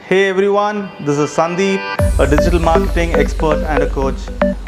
Hey everyone, this is Sandeep, a digital marketing expert and a coach.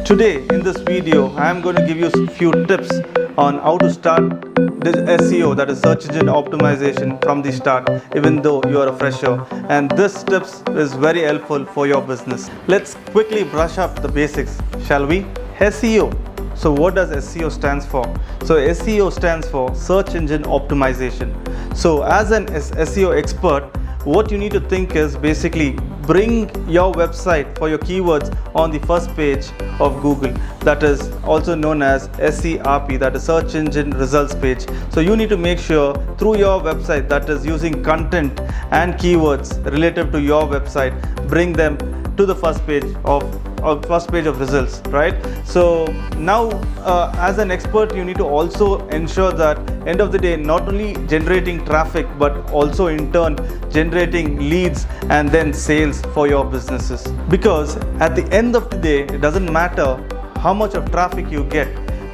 Today in this video, I am going to give you a few tips on how to start this SEO, that is search engine optimization, from the start, even though you are a fresher. And this tips is very helpful for your business. Let's quickly brush up the basics, shall we? SEO. So what does SEO stands for? So SEO stands for search engine optimization. So as an SEO expert, what you need to think is basically bring your website for your keywords on the first page of Google, that is also known as SERP, that is search engine results page. So you need to make sure through your website, that is using content and keywords relative to your website, bring them to the first page of results, right? So now as an expert, you need to also ensure that end of the day, not only generating traffic but also in turn generating leads and then sales for your businesses, because at the end of the day, it doesn't matter how much of traffic you get,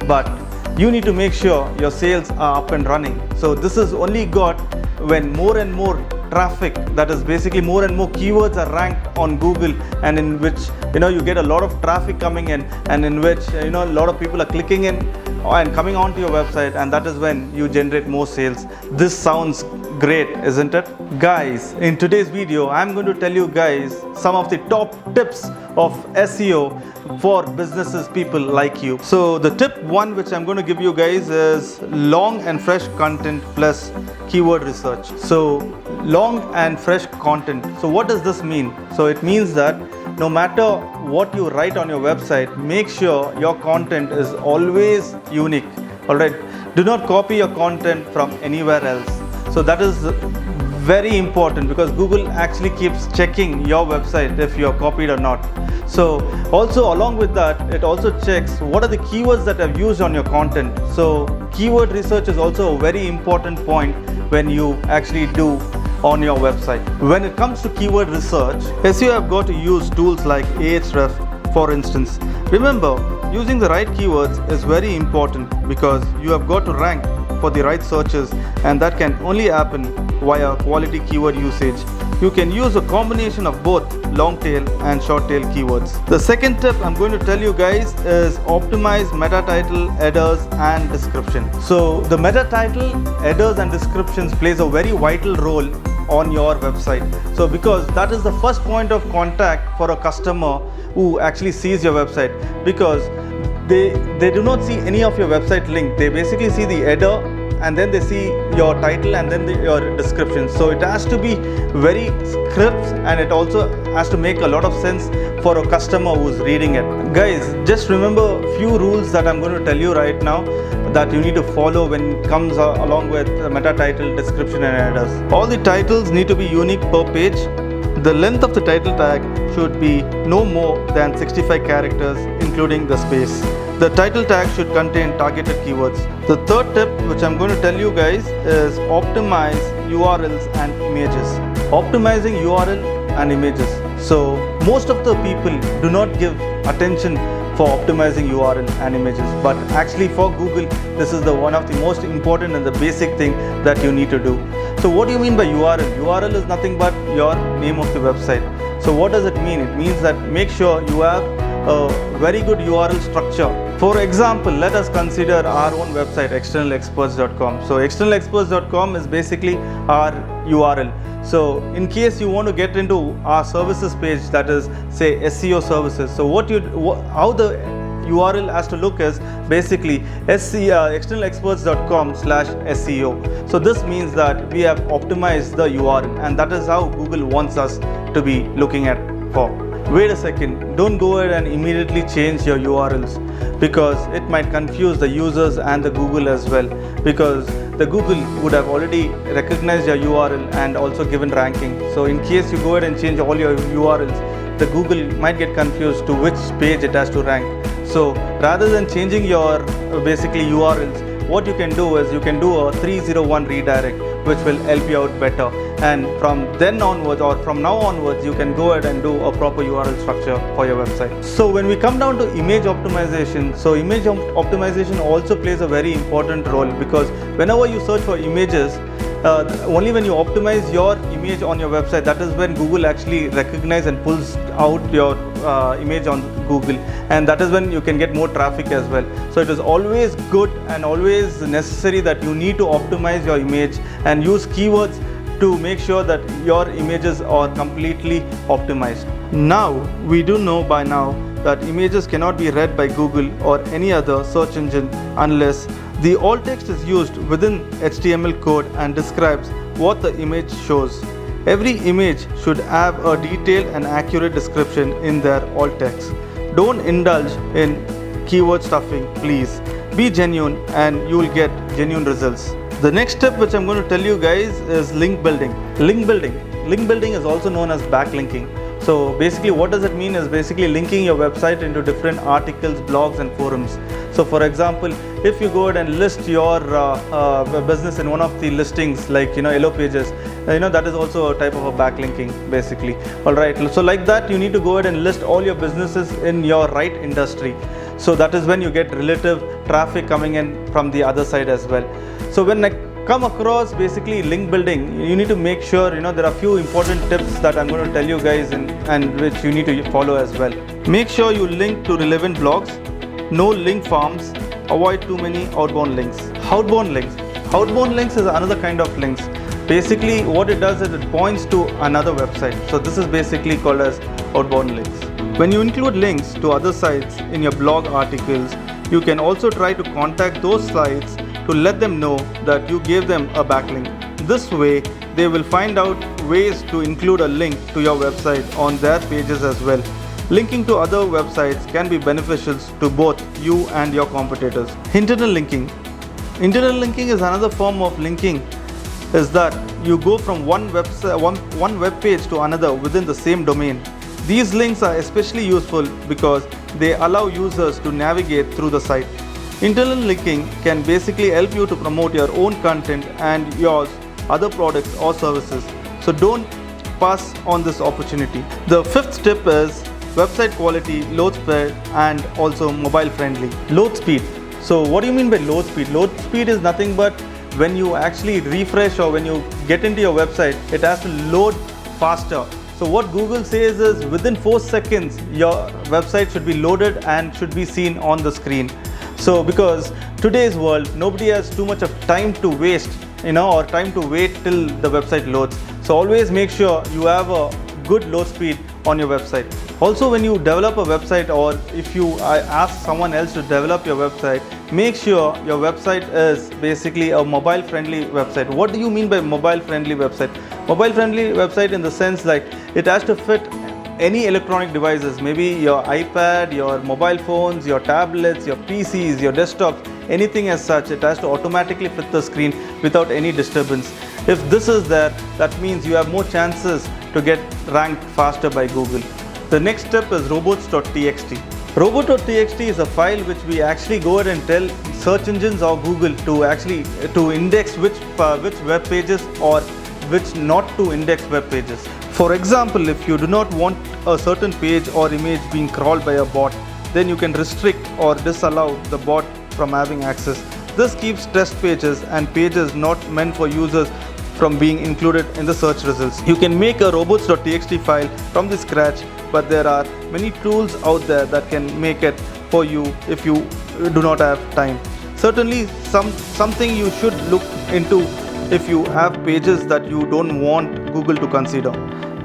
but you need to make sure your sales are up and running. So this is only got when more and more traffic, that is basically more and more keywords are ranked on Google, and in which you get a lot of traffic coming in, and in which a lot of people are clicking in and coming onto your website, and that is when you generate more sales. This sounds great, isn't it? Guys, in today's video, I'm going to tell you guys some of the top tips of SEO for businesses, people like you. So the tip one which I'm going to give you guys is long and fresh content plus keyword research. So long and fresh content. So what does this mean? So it means that no matter what you write on your website, make sure your content is always unique. Alright, do not copy your content from anywhere else. So that is very important, because Google actually keeps checking your website if you are copied or not. So also along with that, it also checks what are the keywords that are used on your content. So keyword research is also a very important point when you actually do on your website. When it comes to keyword research, SEO have got to use tools like Ahrefs, for instance. Remember, using the right keywords is very important, because you have got to rank for the right searches, and that can only happen via quality keyword usage. You can use a combination of both long tail and short tail keywords. The second tip I'm going to tell you guys is optimize meta title, headers and description. So the meta title, headers and descriptions plays a very vital role on your website. So because that is the first point of contact for a customer who actually sees your website, because they do not see any of your website link. They basically see the header, and then they see your title, and then your description. So it has to be very crisp, and it also has to make a lot of sense for a customer who's reading it. Guys, just remember a few rules that I'm going to tell you right now that you need to follow when it comes along with meta title, description and headers. All the titles need to be unique per page. The length of the title tag should be no more than 65 characters, including the space. The title tag should contain targeted keywords. The third tip which I'm going to tell you guys is optimize URLs and images. Optimizing URL and images. So most of the people do not give attention for optimizing URL and images, but actually for Google, this is the one of the most important and the basic thing that you need to do. So what do you mean by URL? URL is nothing but your name of the website. So what does it mean? It means that make sure you have a very good URL structure. For example, let us consider our own website, externalexperts.com. So externalexperts.com is basically our URL. So in case you want to get into our services page, that is say SEO services, so how the URL has to look is basically externalexperts.com/SEO. So this means that we have optimized the URL, and that is how Google wants us to be looking at for. Wait a second, don't go ahead and immediately change your URLs, because it might confuse the users and the Google as well, because the Google would have already recognized your URL and also given ranking. So in case you go ahead and change all your URLs, the Google might get confused to which page it has to rank. So rather than changing your basically URLs, what you can do is you can do a 301 redirect, which will help you out better. And from then onwards, or from now onwards, you can go ahead and do a proper URL structure for your website. So when we come down to image optimization, so image optimization also plays a very important role, because whenever you search for images, only when you optimize your image on your website, that is when Google actually recognizes and pulls out your image on Google, and that is when you can get more traffic as well. So it is always good and always necessary that you need to optimize your image and use keywords to make sure that your images are completely optimized. Now we do know by now that images cannot be read by Google or any other search engine unless the alt text is used within HTML code and describes what the image shows. Every image should have a detailed and accurate description in their alt text. Don't indulge in keyword stuffing, please. Be genuine and you will get genuine results. The next step which I'm going to tell you guys is link building. Link building is also known as backlinking. So basically what does it mean is basically linking your website into different articles, blogs and forums. So for example, if you go ahead and list your business in one of the listings like Yellow Pages, that is also a type of a backlinking basically. Alright, so like that you need to go ahead and list all your businesses in your right industry. So that is when you get relative traffic coming in from the other side as well. So when I come across basically link building, you need to make sure there are few important tips that I'm going to tell you guys and which you need to follow as well. Make sure you link to relevant blogs, no link farms, avoid too many outbound links. Outbound links is another kind of links. Basically what it does is it points to another website. So this is basically called as outbound links. When you include links to other sites in your blog articles, you can also try to contact those sites to let them know that you gave them a backlink. This way, they will find out ways to include a link to your website on their pages as well. Linking to other websites can be beneficial to both you and your competitors. Internal linking. Internal linking is another form of linking, is that you go from one web page to another within the same domain. These links are especially useful because they allow users to navigate through the site. Internal linking can basically help you to promote your own content and your other products or services. So don't pass on this opportunity. The fifth tip is website quality, load speed and also mobile friendly. Load speed. So what do you mean by load speed? Load speed is nothing but when you actually refresh or when you get into your website, it has to load faster. So what Google says is within 4 seconds your website should be loaded and should be seen on the screen. So because today's world, nobody has too much of time to waste, or time to wait till the website loads. So always make sure you have a good load speed on your website. Also, when you develop a website or if you ask someone else to develop your website, make sure your website is basically a mobile friendly website. What do you mean by mobile friendly website? Mobile friendly website in the sense like it has to fit any electronic devices, maybe your iPad, your mobile phones, your tablets, your PCs, your desktops, anything as such. It has to automatically fit the screen without any disturbance. If this is there, that means you have more chances to get ranked faster by Google. The next step is Robots.txt. Robots.txt is a file which we actually go ahead and tell search engines or Google to index which web pages or which not to index web pages. For example, if you do not want a certain page or image being crawled by a bot, then you can restrict or disallow the bot from having access. This keeps test pages and pages not meant for users from being included in the search results. You can make a robots.txt file from the scratch, but there are many tools out there that can make it for you if you do not have time. Certainly something you should look into if you have pages that you don't want Google to consider.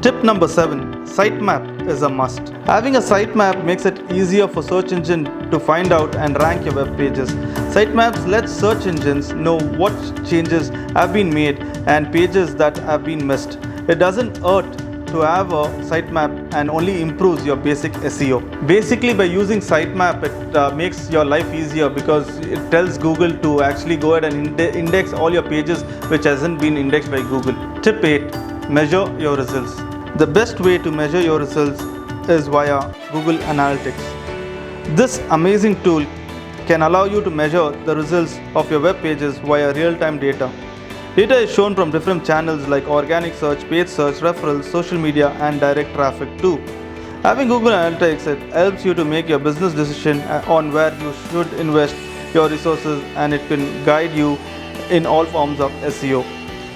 Tip number 7, Sitemap is a must. Having a sitemap makes it easier for search engine to find out and rank your web pages. Sitemaps let search engines know what changes have been made and pages that have been missed. It doesn't hurt to have a sitemap and only improves your basic SEO. Basically, by using sitemap, it makes your life easier because it tells Google to actually go ahead and index all your pages which hasn't been indexed by Google. Tip 8, measure your results. The best way to measure your results is via Google Analytics. This amazing tool can allow you to measure the results of your web pages via real-time data. Data is shown from different channels like organic search, paid search, referrals, social media and direct traffic too. Having Google Analytics, it helps you to make your business decision on where you should invest your resources, and it can guide you in all forms of SEO.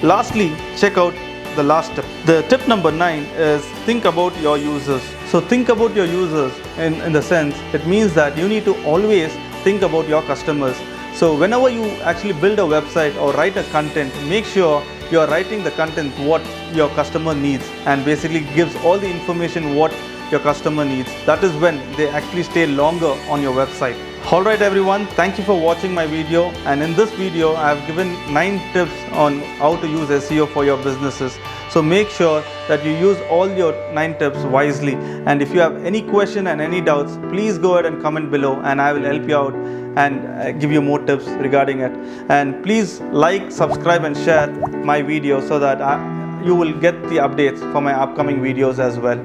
Lastly, check out the last tip. The tip number 9 is think about your users. So think about your users in the sense, it means that you need to always think about your customers. So whenever you actually build a website or write a content, make sure you are writing the content what your customer needs, and basically gives all the information what your customer needs. That is when they actually stay longer on your website. Alright everyone, thank you for watching my video, and in this video I have given 9 tips on how to use SEO for your businesses. So make sure that you use all your 9 tips wisely, and if you have any question and any doubts, please go ahead and comment below and I will help you out and give you more tips regarding it. And please like, subscribe and share my video so that you will get the updates for my upcoming videos as well.